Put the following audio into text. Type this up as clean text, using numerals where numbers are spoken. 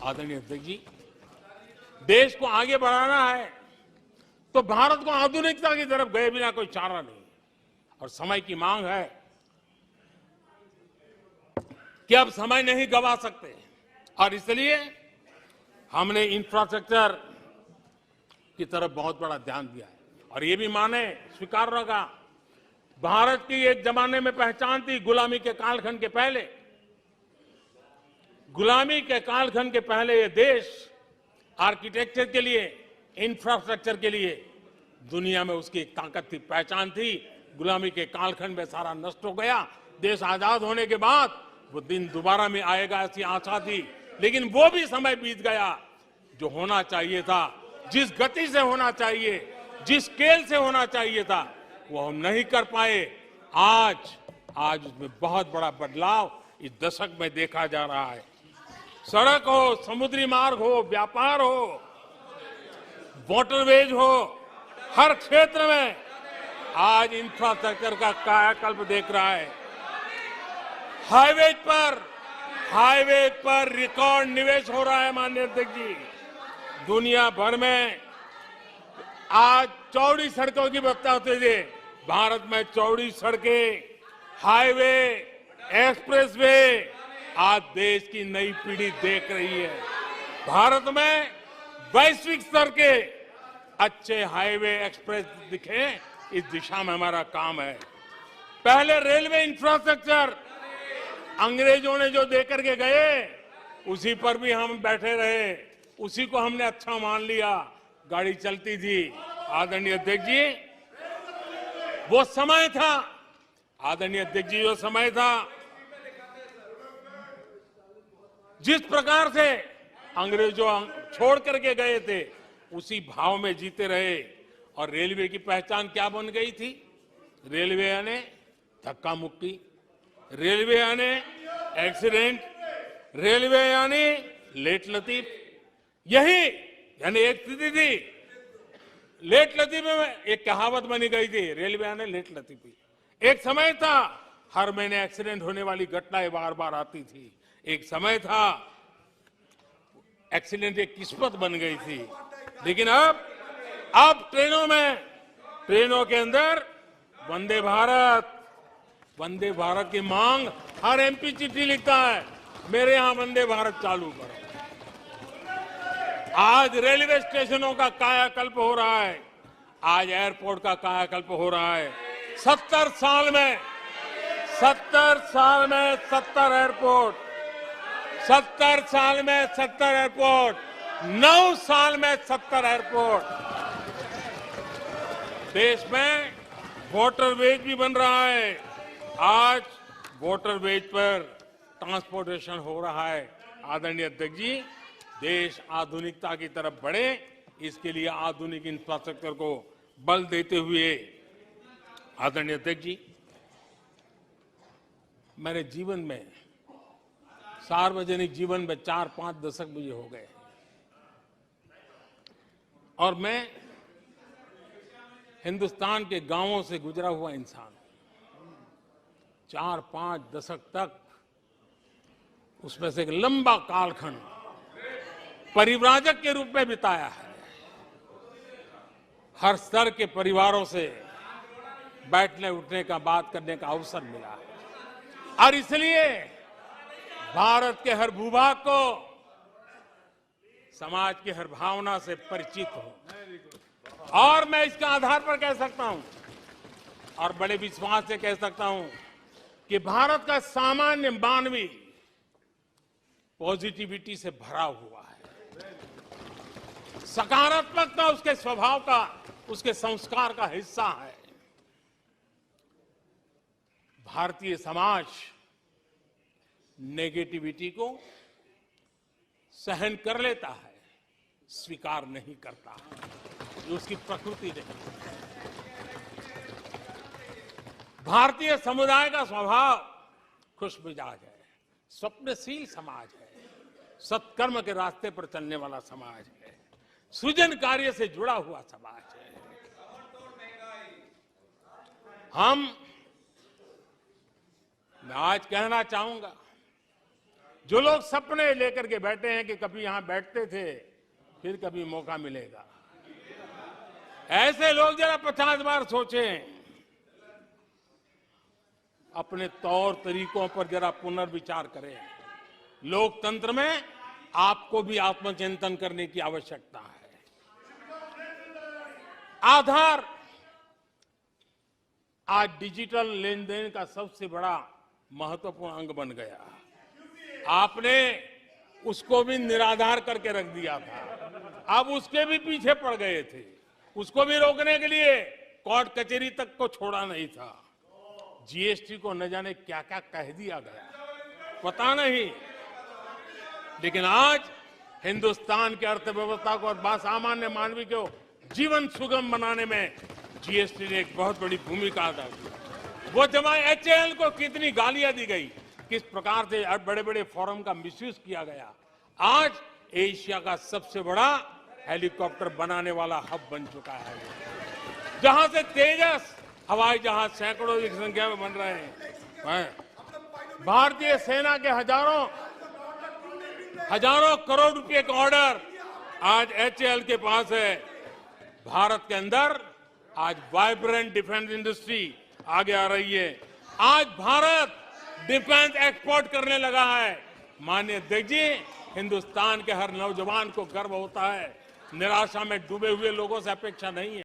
आदरणीय अध्यक्ष जी, देश को आगे बढ़ाना है तो भारत को आधुनिकता की तरफ गए बिना कोई चारा नहीं और समय की मांग है कि अब समय नहीं गंवा सकते और इसलिए हमने इंफ्रास्ट्रक्चर की तरफ बहुत बड़ा ध्यान दिया है और ये भी माने स्वीकार रखा, भारत की एक जमाने में पहचान थी गुलामी के कालखंड के पहले। गुलामी के कालखंड के पहले ये देश आर्किटेक्चर के लिए, इंफ्रास्ट्रक्चर के लिए दुनिया में उसकी एक ताकत थी, पहचान थी। गुलामी के कालखंड में सारा नष्ट हो गया। देश आजाद होने के बाद वो दिन दोबारा में आएगा ऐसी आशा थी, लेकिन वो भी समय बीत गया। जो होना चाहिए था, जिस गति से होना चाहिए, जिस स्केल से होना चाहिए था, वो हम नहीं कर पाए। आज उसमें बहुत बड़ा बदलाव इस दशक में देखा जा रहा है। सड़क हो, समुद्री मार्ग हो, व्यापार हो, वाटरवेज हो, हर क्षेत्र में आज इंफ्रास्ट्रक्चर का कायाकल्प देख रहा है। हाईवे पर रिकॉर्ड निवेश हो रहा है माननीय अध्यक्ष जी। दुनिया भर में आज चौड़ी सड़कों की व्यवस्था होती है। भारत में चौड़ी सड़कें, हाईवे, एक्सप्रेसवे आज देश की नई पीढ़ी देख रही है। भारत में वैश्विक स्तर के अच्छे हाईवे, एक्सप्रेस दिखे, इस दिशा में हमारा काम है। पहले रेलवे इंफ्रास्ट्रक्चर अंग्रेजों ने जो देकर के गए उसी पर भी हम बैठे रहे, उसी को हमने अच्छा मान लिया, गाड़ी चलती थी। आदरणीय अध्यक्ष जी, वो समय था, आदरणीय अध्यक्ष जी, जो समय था, जिस प्रकार से अंग्रेजों छोड़ करके गए थे उसी भाव में जीते रहे। और रेलवे की पहचान क्या बन गई थी? रेलवे यानी धक्का मुक्की, रेलवे यानी एक्सीडेंट, रेलवे यानी लेट लतीफ। यही यानी एक स्थिति थी, लेट लतीफ में एक कहावत बनी गई थी, रेलवे यानी लेट लतीफी। एक समय था हर महीने एक्सीडेंट होने वाली घटनाएं बार बार आती थी। एक समय था एक्सीडेंट एक किस्मत बन गई थी। लेकिन अब ट्रेनों के अंदर वंदे भारत की मांग, हर एमपी चिट्ठी लिखता है, मेरे यहां वंदे भारत चालू करो। आज रेलवे स्टेशनों का कायाकल्प हो रहा है, आज एयरपोर्ट का कायाकल्प हो रहा है। 70 साल में 70 एयरपोर्ट, 70 साल में 70 एयरपोर्ट, 9 साल में 70 एयरपोर्ट। देश में वाटरवेज भी बन रहा है। आज वाटरवेज पर ट्रांसपोर्टेशन हो रहा है। आदरणीय अध्यक्ष जी, देश आधुनिकता की तरफ बढ़े, इसके लिए आधुनिक इंफ्रास्ट्रक्चर को बल देते हुए, आदरणीय अध्यक्ष जी, मेरे जीवन में, सार्वजनिक जीवन में 4-5 दशक मुझे हो गए और मैं हिंदुस्तान के गांवों से गुजरा हुआ इंसान, 4-5 दशक तक उसमें से एक लंबा कालखंड परिव्राजक के रूप में बिताया है। हर स्तर के परिवारों से बैठने उठने का, बात करने का अवसर मिला है और इसलिए भारत के हर भूभाग को समाज की हर भावना से परिचित हूं और मैं इसके आधार पर कह सकता हूं और बड़े विश्वास से कह सकता हूं कि भारत का सामान्य मानवी पॉजिटिविटी से भरा हुआ है। सकारात्मकता उसके स्वभाव का, उसके संस्कार का हिस्सा है। भारतीय समाज नेगेटिविटी को सहन कर लेता है, स्वीकार नहीं करता, ये उसकी प्रकृति नहीं। भारतीय समुदाय का स्वभाव खुशमिजाज है, स्वप्नशील समाज है, सत्कर्म के रास्ते पर चलने वाला समाज है, सृजन कार्य से जुड़ा हुआ समाज है। मैं आज कहना चाहूंगा जो लोग सपने लेकर के बैठे हैं कि कभी यहां बैठते थे, फिर कभी मौका मिलेगा, ऐसे लोग जरा 50 बार सोचें, अपने तौर तरीकों पर जरा पुनर्विचार करें। लोकतंत्र में आपको भी आत्मचिंतन करने की आवश्यकता है। आधार आज डिजिटल लेन देन का सबसे बड़ा महत्वपूर्ण अंग बन गया। आपने उसको भी निराधार करके रख दिया था, अब उसके भी पीछे पड़ गए थे। उसको भी रोकने के लिए कोर्ट कचहरी तक को छोड़ा नहीं था। जीएसटी को न जाने क्या क्या कह दिया गया, पता नहीं, लेकिन आज हिंदुस्तान की अर्थव्यवस्था को और सामान्य मानवी को जीवन सुगम बनाने में जीएसटी ने एक बहुत बड़ी भूमिका अदा की। वो जमा एचएएल को कितनी गालियां दी गई, किस प्रकार से बड़े बड़े फोरम का मिसयूज किया गया। आज एशिया का सबसे बड़ा हेलीकॉप्टर बनाने वाला हब बन चुका है, जहां से तेजस हवाई जहाज सैकड़ों की संख्या में बन रहे हैं। भारतीय सेना के हजारों करोड़ रुपए का ऑर्डर आज एचएएल के पास है। भारत के अंदर आज वाइब्रेंट डिफेंस इंडस्ट्री आगे आ रही है। आज भारत डिफेंस एक्सपोर्ट करने लगा है। माननीय अध्यक्ष जी, हिंदुस्तान के हर नौजवान को गर्व होता है। निराशा में डूबे हुए लोगों से अपेक्षा नहीं है।